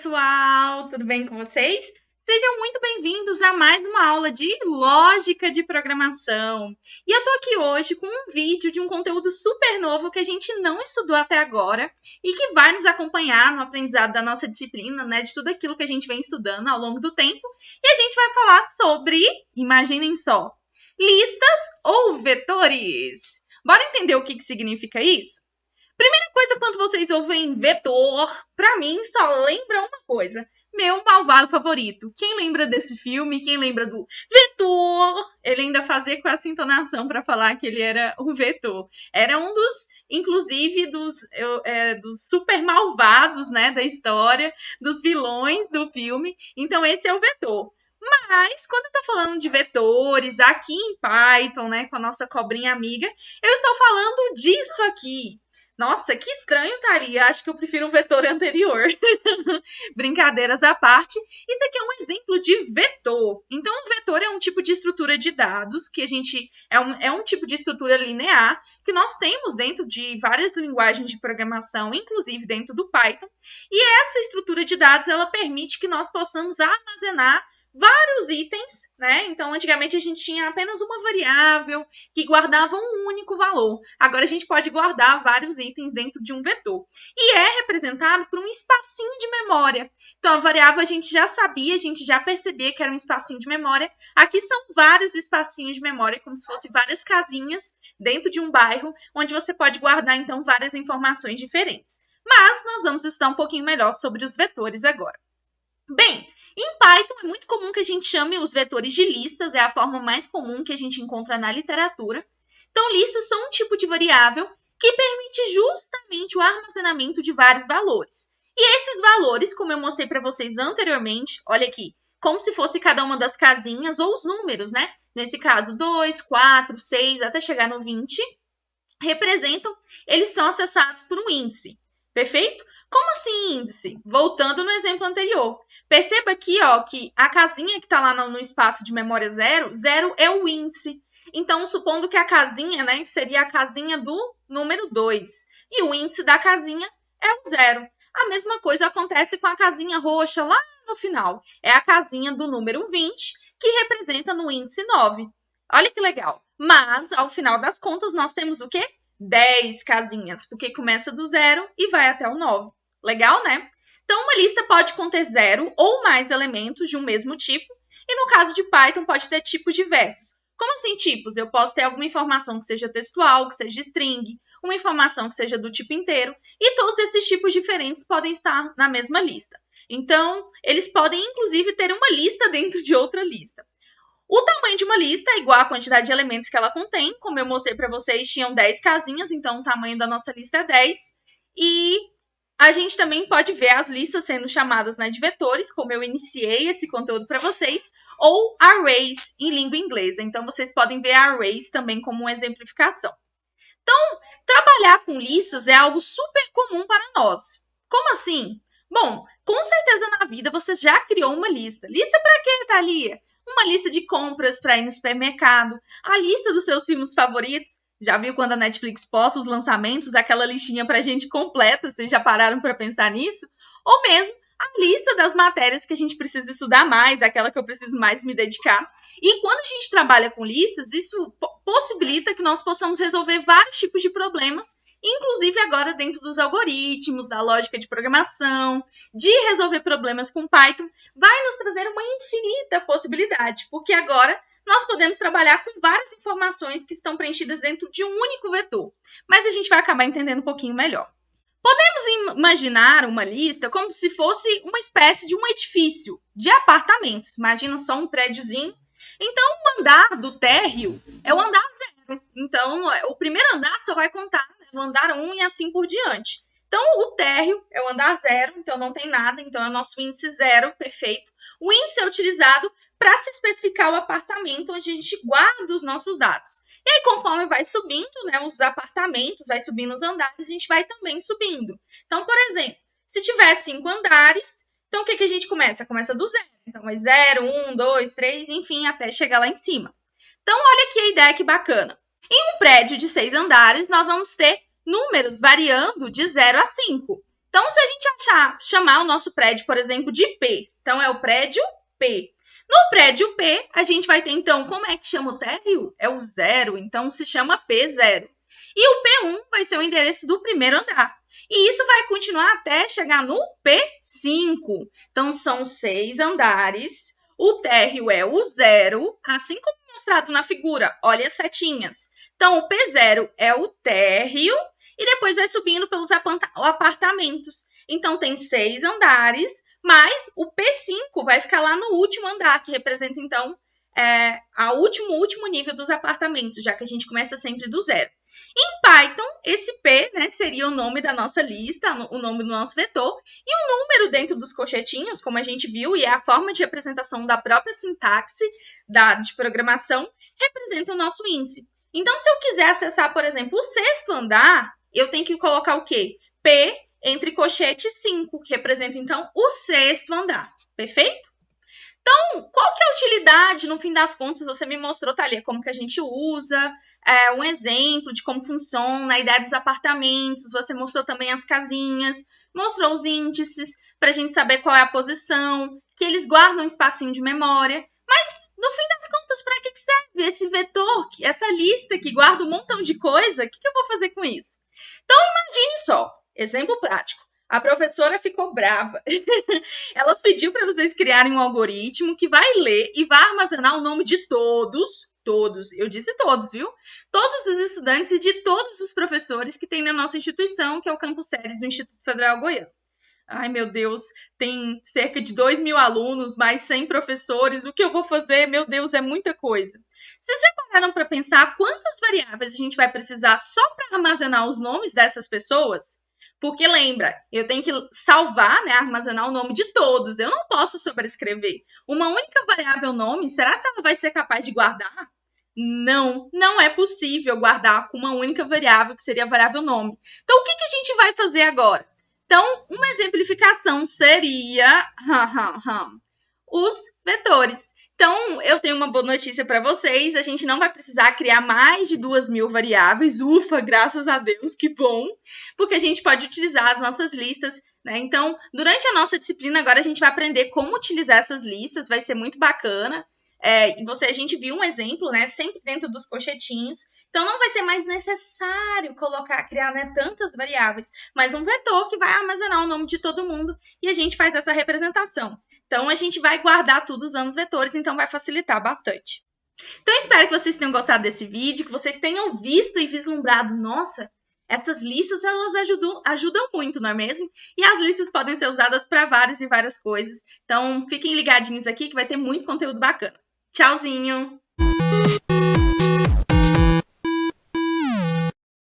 pessoal! Tudo bem com vocês? Sejam muito bem-vindos a mais uma aula de lógica de programação. E eu tô aqui hoje com um vídeo de um conteúdo super novo que a gente não estudou até agora e que vai nos acompanhar no aprendizado da nossa disciplina, né, de tudo aquilo que a gente vem estudando ao longo do tempo. E a gente vai falar sobre, imaginem só, listas ou vetores. Bora entender o que significa isso? Primeira coisa, quando vocês ouvem vetor, pra mim só lembra uma coisa. Meu malvado favorito. Quem lembra desse filme? Quem lembra do vetor? Ele ainda fazia com essa entonação para falar que ele era o vetor. Era um dos, inclusive, dos super malvados, né, da história, dos vilões do filme. Então, esse é o vetor. Mas, quando eu tô falando de vetores aqui em Python, né, com a nossa cobrinha amiga, eu estou falando disso aqui. Nossa, que estranho, Thalia. Acho que eu prefiro o vetor anterior. Brincadeiras à parte. Isso aqui é um exemplo de vetor. Então, um vetor é um tipo de estrutura de dados que a gente... É um tipo de estrutura linear que nós temos dentro de várias linguagens de programação, inclusive dentro do Python. E essa estrutura de dados, ela permite que nós possamos armazenar vários itens, né? Então, antigamente a gente tinha apenas uma variável que guardava um único valor. Agora a gente pode guardar vários itens dentro de um vetor. E é representado por um espacinho de memória. Então, a variável a gente já sabia, a gente já percebia que era um espacinho de memória. Aqui são vários espacinhos de memória, como se fossem várias casinhas dentro de um bairro, onde você pode guardar, então, várias informações diferentes. Mas nós vamos estudar um pouquinho melhor sobre os vetores agora. Bem, em Python é muito comum que a gente chame os vetores de listas, é a forma mais comum que a gente encontra na literatura. Então, listas são um tipo de variável que permite justamente o armazenamento de vários valores. E esses valores, como eu mostrei para vocês anteriormente, olha aqui, como se fosse cada uma das casinhas ou os números, né? Nesse caso, 2, 4, 6, até chegar no 20, eles são acessados por um índice. Perfeito? Como assim índice? Voltando no exemplo anterior. Perceba aqui, ó, que a casinha que está lá no espaço de memória 0, 0 é o índice. Então, supondo que a casinha, né, seria a casinha do número 2. E o índice da casinha é o 0. A mesma coisa acontece com a casinha roxa lá no final. É a casinha do número 20, que representa no índice 9. Olha que legal. Mas, ao final das contas, nós temos o quê? 10 casinhas, porque começa do 0 e vai até o 9. Legal, né? Então, uma lista pode conter 0 ou mais elementos de um mesmo tipo, e no caso de Python, pode ter tipos diversos. Como assim tipos? Eu posso ter alguma informação que seja textual, que seja string, uma informação que seja do tipo inteiro, e todos esses tipos diferentes podem estar na mesma lista. Então, eles podem, inclusive, ter uma lista dentro de outra lista. O tamanho de uma lista é igual à quantidade de elementos que ela contém. Como eu mostrei para vocês, tinham 10 casinhas, então o tamanho da nossa lista é 10. E a gente também pode ver as listas sendo chamadas, né, de vetores, como eu iniciei esse conteúdo para vocês, ou arrays em língua inglesa. Então, vocês podem ver arrays também como uma exemplificação. Então, trabalhar com listas é algo super comum para nós. Como assim? Bom, com certeza na vida você já criou uma lista. Lista para quê, Thalia? Uma lista de compras para ir no supermercado, a lista dos seus filmes favoritos. Já viu quando a Netflix posta os lançamentos, aquela listinha para gente completa? Vocês já pararam para pensar nisso? Ou mesmo a lista das matérias que a gente precisa estudar mais, aquela que eu preciso mais me dedicar. E quando a gente trabalha com listas, isso possibilita que nós possamos resolver vários tipos de problemas, inclusive agora dentro dos algoritmos, da lógica de programação, de resolver problemas com Python, vai nos trazer uma infinita possibilidade, porque agora nós podemos trabalhar com várias informações que estão preenchidas dentro de um único vetor. Mas a gente vai acabar entendendo um pouquinho melhor. Podemos imaginar uma lista como se fosse uma espécie de um edifício de apartamentos. Imagina só um prédiozinho. Então, o andar do térreo é o andar 0. Então, o primeiro andar só vai contar, né, no andar 1 e assim por diante. Então, o térreo é o andar 0, então não tem nada, então é o nosso índice 0, perfeito. O índice é utilizado para se especificar o apartamento onde a gente guarda os nossos dados. E aí, conforme vai subindo, né, os apartamentos, vai subindo os andares, a gente vai também subindo. Então, por exemplo, se tiver 5 andares, então o que a gente começa? Começa do 0. Então, é 0, 1, 2, 3, enfim, até chegar lá em cima. Então, olha aqui a ideia que bacana. Em um prédio de 6 andares, nós vamos ter números variando de 0 a 5. Então, se a gente chamar o nosso prédio, por exemplo, de P, então é o prédio P. No prédio P, a gente vai ter, então, como é que chama o térreo? É o 0, então se chama P0. E o P1 vai ser o endereço do primeiro andar. E isso vai continuar até chegar no P5. Então, são 6 andares. O térreo é o 0, assim como mostrado na figura. Olha as setinhas. Então, o P0 é o térreo e depois vai subindo pelos apartamentos. Então, tem 6 andares, mas o P5 vai ficar lá no último andar, que representa, então, o último nível dos apartamentos, já que a gente começa sempre do 0. Em Python, esse P, né, seria o nome da nossa lista, o nome do nosso vetor, e o número dentro dos colchetinhos, como a gente viu, e é a forma de representação da própria sintaxe de programação, representa o nosso índice. Então, se eu quiser acessar, por exemplo, o 6º andar, eu tenho que colocar o quê? P entre colchete 5, que representa, então, o 6º andar. Perfeito? Então, qual que é a utilidade? No fim das contas, você me mostrou, Thalia, como que a gente usa, um exemplo de como funciona, a ideia dos apartamentos, você mostrou também as casinhas, mostrou os índices, para a gente saber qual é a posição, que eles guardam um espacinho de memória. Mas, no fim das contas, para que serve esse vetor, essa lista que guarda um montão de coisa? O que eu vou fazer com isso? Então, imagine só, exemplo prático. A professora ficou brava. Ela pediu para vocês criarem um algoritmo que vai ler e vai armazenar o nome de todos, eu disse todos, viu? Todos os estudantes e de todos os professores que tem na nossa instituição, que é o Campus Séries do Instituto Federal Goiano. Ai, meu Deus, tem cerca de 2.000 alunos, mais 100 professores. O que eu vou fazer? Meu Deus, é muita coisa. Vocês já pararam para pensar quantas variáveis a gente vai precisar só para armazenar os nomes dessas pessoas? Porque lembra, eu tenho que salvar, né, armazenar o nome de todos. Eu não posso sobrescrever. Uma única variável nome, será que ela vai ser capaz de guardar? Não, não é possível guardar com uma única variável, que seria a variável nome. Então, o que a gente vai fazer agora? Então, uma exemplificação seria os vetores. Então, eu tenho uma boa notícia para vocês. A gente não vai precisar criar mais de 2.000 variáveis. Ufa, graças a Deus, que bom. Porque a gente pode utilizar as nossas listas, né? Então, durante a nossa disciplina, agora a gente vai aprender como utilizar essas listas. Vai ser muito bacana. A gente viu um exemplo, né? Sempre dentro dos colchetinhos. Então, não vai ser mais necessário criar, né, tantas variáveis, mas um vetor que vai armazenar o nome de todo mundo e a gente faz essa representação. Então, a gente vai guardar tudo usando os vetores, então vai facilitar bastante. Então, espero que vocês tenham gostado desse vídeo, que vocês tenham visto e vislumbrado, nossa, essas listas, elas ajudam muito, não é mesmo? E as listas podem ser usadas para várias e várias coisas. Então, fiquem ligadinhos aqui que vai ter muito conteúdo bacana. Tchauzinho!